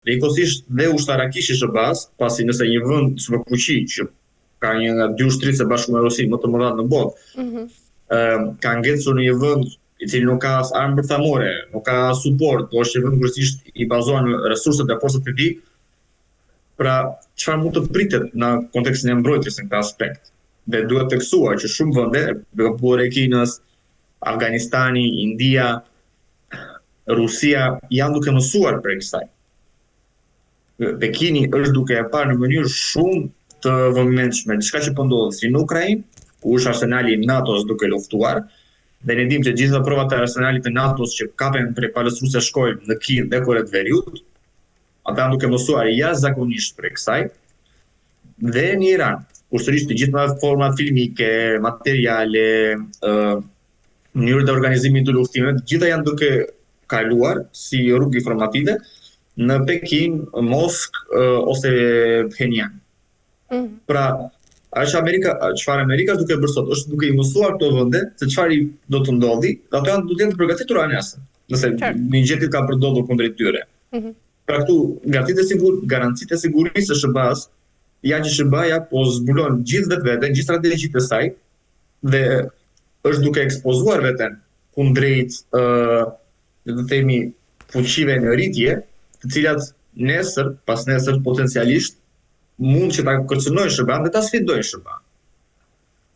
Dhe njëkohësisht dhe ushtarakisht i SBA-s, pasi nëse një vend superfuqi që ka një nga dy ushtrisë e bashkuar me Rusinë më të mëdha në botë, ka ngecur në një vend i cili nuk ka as armë bërthamore, nuk ka suport, po është një vend kryesisht i bazuar në resurset e forcës të tij. Pra, çfarë mund të pritet në kontekstin e mbrojtjes në këtë aspekt? Dhe duhet të teksuar që shumë vende, Republika e Kinës, Afganistani, India, Rusia janë duke mësuar për kësaj. Pekini është duke e parë në mënyrë shumë të vëmendshme diçka që po ndodhet si në Ukrainë, ku është arsenali i NATO-s duke luftuar, dhe ne dimë që gjitha provat e arsenalit të NATO-s që kapen prej palës ruse shkojnë në Kinë dhe Kore të Veriut, ata janë duke mësuar jashtëzakonisht për kësaj, dhe në Iran, kursërisht të gjitha format filmike, materiale, mënyrë të organizimit të luftimeve, gjitha janë duke kaluar si rrugë informative në Pekin, Moskë ose Phenjan. Pra, çfarë Amerika është duke bërë sot, është duke i mësuar këto vende se çfarë do të ndodhi, dhe ato janë duke të përgatitura nesër, nëse një gjë ka përdorur kundrejt tyre. Pra këtu garancitë e sigurisë së SBA-s janë që SBA-ja po zbulon gjithë vetveten, gjithë strategjitë e saj dhe është duke ekspozuar veten kundrejt le të themi fuqive në rritje, të cilat nesër, pas nesër potencialisht mund që ta kërcënojnë SBA-n dhe ta sfidojnë SBA-n.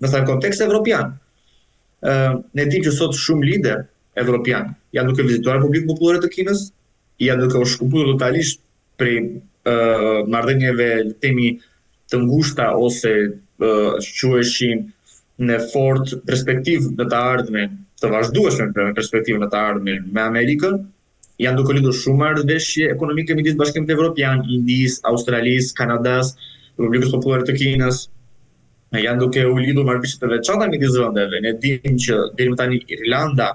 Në kontekst evropian, ne dimë që sot shumë lider evropian janë duke vizituar Republikën Popullore të Kinës, janë duke u shkëputur totalisht prej marrëdhënieve le të themi të ngushta ose quheshin në fort perspektivë në të ardhmen, të vazhdueshme perspektivë në të ardhmen me Amerikën, janë duke lidhur shumë marrëveshje ekonomike midis Bashkimit Evropian, Indisë, Australisë, Kanadas, Republikës Popullore të Kinës. Janë duke u lidhur marrëveshje të veçanta midis vendeve. Ne dimë që deri më tani Irlanda,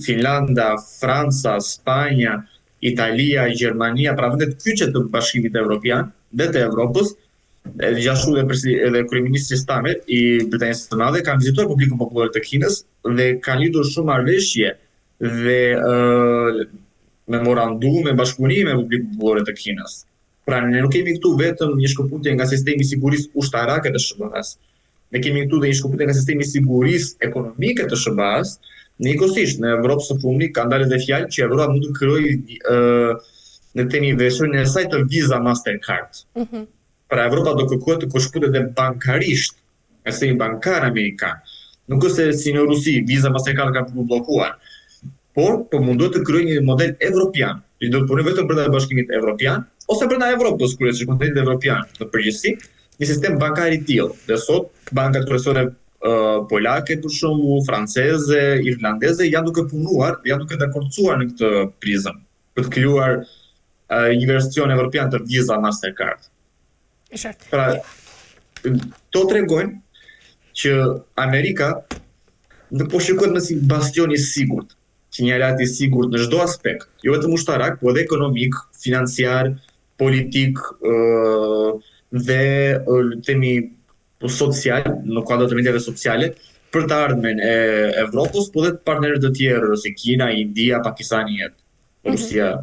Finlanda, Franca, Spanja, Italia, Gjermania, pra vendet kyçe të Bashkimit Evropian dhe të Evropës, gjithashtu edhe kryeministri Starmer i Britanisë së Madhe kanë vizituar Republikën Popullore të Kinës dhe kanë lidhur shumë marrëveshje dhe memorandume me bashkëpunime me Republikën Popullore të Kinës. Pra ne nuk kemi këtu vetëm një shkëputje nga sistemi i sigurisë ushtarake të SBA-s. Ne kemi këtu dhe një shkëputje nga sistemi i sigurisë ekonomike të SBA-s. Njëkohësisht në Evropë së Fundit ka ndalë dhe fjalë që Evropa mund të krijojë në temi versionin e saj të Visa Mastercard. Pra Evropa do kërkohet të shkëputet dhe bankarisht, sistemi bankar amerikan. Nuk është se si në Rusi Visa Mastercard ka bllokuar, por po mundohet të krijojë një model evropian, që do të punojë vetëm brenda Bashkimit Evropian ose brenda Evropës, kryesisht kontinentit evropian në përgjithësi, një sistem bankar i tillë. Dhe sot bankat kryesore polake, për shembull, franceze, irlandeze janë duke punuar, janë duke dakordsuar në këtë prizëm për të krijuar një version evropian të Visa Mastercard. Pra, to tregojnë që Amerika nuk po shikohet më si bastion i sigurt, që një aleat i sigurt në çdo aspekt, jo vetëm ushtarak, por edhe ekonomik, financiar, politik dhe themi social, në kuadër të mendjeve sociale, për të ardhmen e Evropës, po dhe të partnerët të tjerë, si Kina, India, Pakistani, Rusia.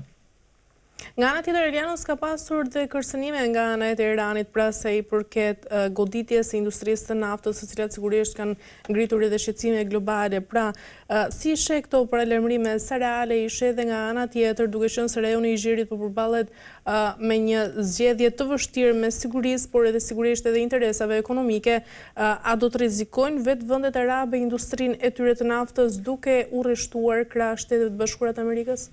Nga ana tjetër, Elianos, ka pasur dhe kërcënime nga ana e Iranit pra sa i përket goditjes së industrisë të naftës, së cilat sigurisht kanë ngritur edhe shqetësime globale. Pra, si sheh këto paralajmërime, sa reale i sheh dhe nga ana tjetër, duke qenë se rajoni i Gjirit po përballet me një zgjedhje të vështirë me sigurisë, por edhe sigurisht edhe interesave ekonomike, a do të rrezikojnë vetë vendet arabe industrinë e tyre të naftës duke u rreshtuar krah Shtetet e Bashkuara të Amerikës?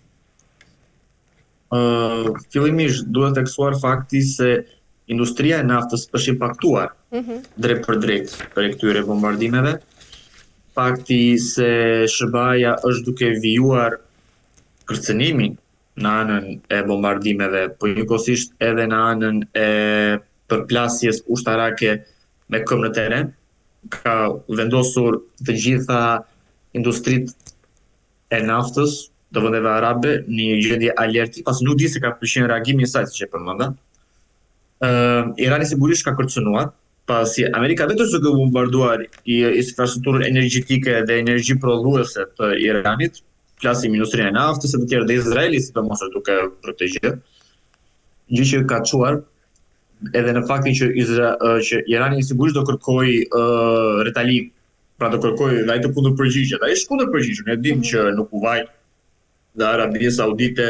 Fillimisht duhet të tekstuar fakti se industria e naftës është impaktuar drejt për drejt për këtyre bombardimeve. Fakti se SBA-ja është duke vijuar kërcënimin në anën e bombardimeve, por njëkohësisht edhe në anën e përplasjes ushtarake me këmbë në teren, ka vendosur të gjitha industritë e naftës të vendeve arabe një gjendje alerti, pasi nuk di se ka përqen reagimin e saj, siç e përmenda. Irani sigurisht ka kërcënuar, pasi Amerika vetë është duke bombarduar infrastrukturën energjetike dhe energji prodhuese të Iranit, flasim industrinë e naftës e të tjerë dhe Izraeli sidomos është duke për këtë gjë. Gjë që ka çuar edhe në faktin që Irani sigurisht do kërkoj retaliim, pra do kërkoj dhe ai të kundërpërgjigjet. Ai është kundërpërgjigjur. Ne dimë që në Kuvajt dhe Arabia Saudite,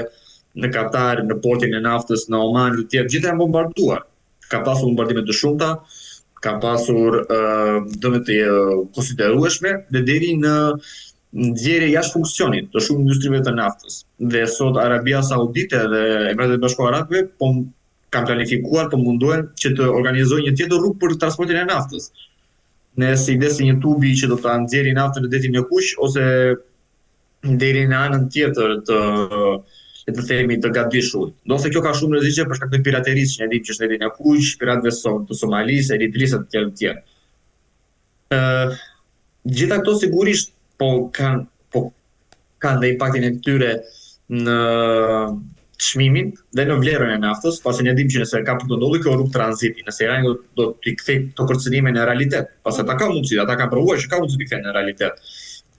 në Katar, në portin e naftës, në Oman dhe të tjerë, gjithë janë bombarduar. Ka pasur bombardime të shumta, ka pasur dëme të konsiderueshme dhe deri në nxjerrje jashtë funksionit të shumë industrive të naftës. Dhe sot Arabia Saudite dhe Emiratet e Bashkuara Arabëve kanë planifikuar, mundohen që të organizojnë një tjetër rrugë për transportin e naftës. Në si desi një tubi që do ta nxjerrë naftën në detin e Kuq ose deri në anën tjetër të themi të gatishut. Ndonse kjo ka shumë rreziqe për shkak të piraterisë që ne dimë që është deri në Kuq, piratëve të Somalisë, Eritrisë e të tjerë. Gjitha këto sigurisht kanë dhe impaktin e tyre në çmimin dhe në vlerën e naftës, pasi ne dimë që nëse ka për të ndodhur kjo rrugë tranziti, nëse Irani do t'i kthej këto kërcënime në realitet, pasi ata kanë mundësi, ata kanë provuar që ka mundësi t'i kthejnë në realitet.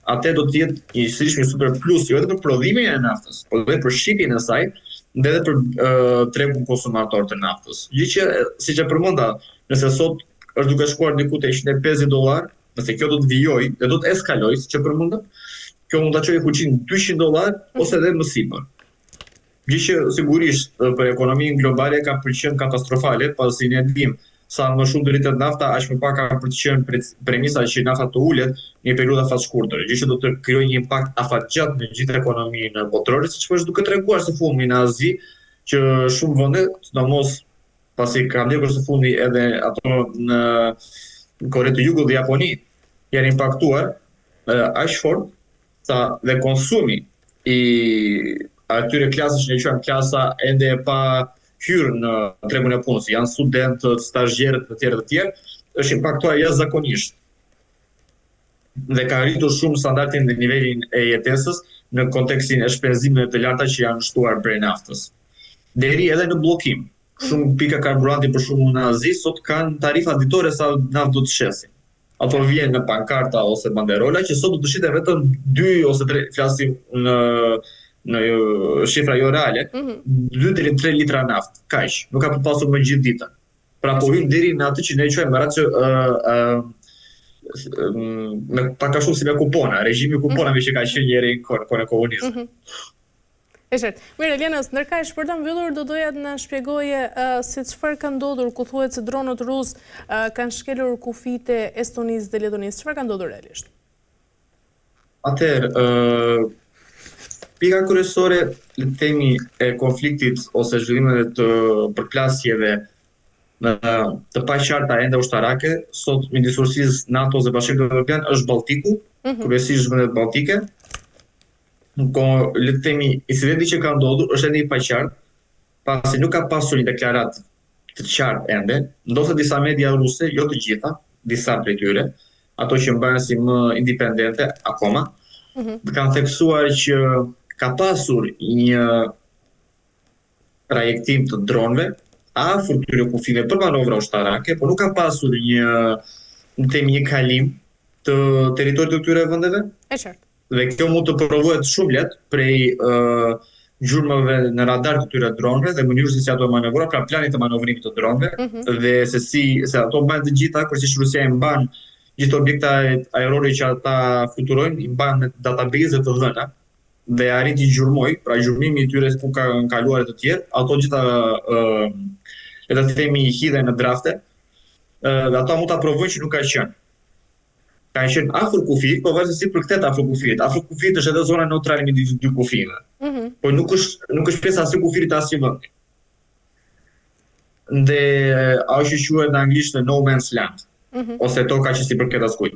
Atë do të jetë një super plus jo vetëm për prodhimin e naftës, por edhe për shitjen e saj dhe edhe për tregun konsumator të naftës. Gjë që siç e përmenda, nëse sot është duke shkuar diku te $150, nëse kjo do të vijojë dhe do të eskalojë, siç e përmendëm, kjo mund ta çojë fuqinë $200 ose edhe më sipër. Gjë që sigurisht për ekonominë globale ka për të qenë katastrofale, pasi ne dimë sa më shumë të rritet nafta, aq më pak ka për të qenë premisa që nafta të ulet në një periudhë afat shkurtër, gjë që do të krijojë një impakt afatgjat në gjithë ekonominë botërore, siç është duke treguar së fundmi në Azi, që shumë vende, sidomos pasi ka ndjekur së fundi edhe ato në Kore të Jugut dhe Japoni, janë impaktuar aq fort sa dhe konsumi i atyre klasësh që ne quajmë klasa ende e pa hyrë në tregun e punës, janë studentë, stazhierë të tjerë, është impaktuar jashtëzakonisht. Dhe ka rritur shumë standardin dhe nivelin e jetesës në kontekstin e shpenzimeve të larta që janë shtuar prej naftës. Deri edhe në bllokim. Shumë pika karburanti për shembull në Azi sot kanë tarifa ditore sa naftë do të shesin. Ato vjen në pankarta ose banderola që sot do të shiten vetëm 2 ose 3, flasim në shifra jo reale, 2 deri në 3 litra naftë, kaq, nuk ka pasur më gjithë ditën. Pra po hyn deri në atë që ne quajmë me pak a shumë si me kupona, regjimi kuponave që ka qenë njëri në kohën e komunizmit. E qartë. Mirë, Elianos, ndërkaq për ta mbyllur do doja të na shpjegoje se çfarë ka ndodhur ku thuhet se dronët rus kanë shkelur kufijtë e Estonisë dhe Letonisë. Çfarë ka ndodhur realisht? Atëherë, pika kryesore, le të themi, e konfliktit ose zhvillimeve të përplasjeve të paqarta ende ushtarake, sot midis Rusisë, NATO-s dhe Bashkimit Evropian është Balltiku, kryesisht vendet balltike. Le të themi, incidenti që ka ndodhur është ende i paqartë, pasi nuk ka pasur një deklaratë të qartë ende, ndosë disa media ruse, jo të gjitha, disa prej tyre, ato që mbajnë si më independente akoma, kanë theksuar që ka pasur një trajektim të dronëve afër këtyre kufive për manovra ushtarake, por nuk ka pasur një kalim të territorit të këtyre vendeve. E qartë. Dhe kjo mund të provohet shumë lehtë prej gjurmëve në radar të këtyre dronëve dhe mënyrës se si ato manovrohen, pra planit të manovrimit të dronëve dhe se ato mbajnë të gjitha, kryesisht Rusia i mban gjithë objektet aerore që ata fluturojnë, i mban në database të dhëna dhe arrit i gjurmoj, pra gjurmimi i tyre ku kanë kaluar të tjerë, ato gjitha le të themi hidhen në drafte, dhe ato mund ta provojnë që nuk ka qenë. Ka qenë afër kufijit, po varësisht për këtë afër kufijit. Afër kufijit është edhe zona neutrale midis dy kufive. Po nuk është pjesa e asnjë kufirit të asnjë vendi. Dhe ajo që quhet në anglisht no man's land, ose toka që si përket askujt.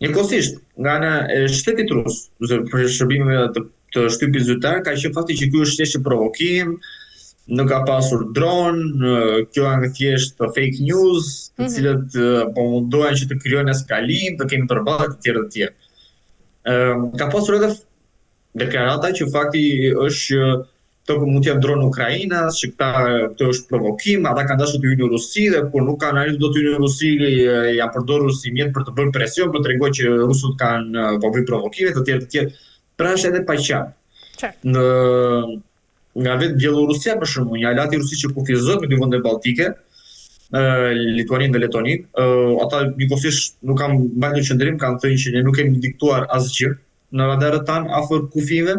Njëkohësisht, nga ana e shtetit rus, për shërbimeve të shtypit zyrtar, ka qenë fakti që ky është thjesht provokim, nuk ka pasur dron, kjo janë thjesht fake news, të cilët po mundohen që të krijojnë eskalim, të kemi përballje të tjerë. Ka pasur edhe deklarata që fakti është këto po mund të jetë dronë Ukrainës, që këtë është provokim, ata kanë dashur të hyjnë në Rusi dhe kur nuk kanë arritur do të hyjnë në Rusi, janë përdorur si mjet për të bërë presion, për të treguar që rusët kanë po bëjnë provokime të tjera. Pra është edhe pa qartë. Nga vetë Bielorusia për shembull, një aleat i Rusisë që kufizohet me dy vende balltike, Lituaninë dhe Letoninë, ata njëkohësisht nuk kanë mbajtur qendrim, kanë thënë që ne nuk kemi diktuar asgjë në radarët tanë afër kufive,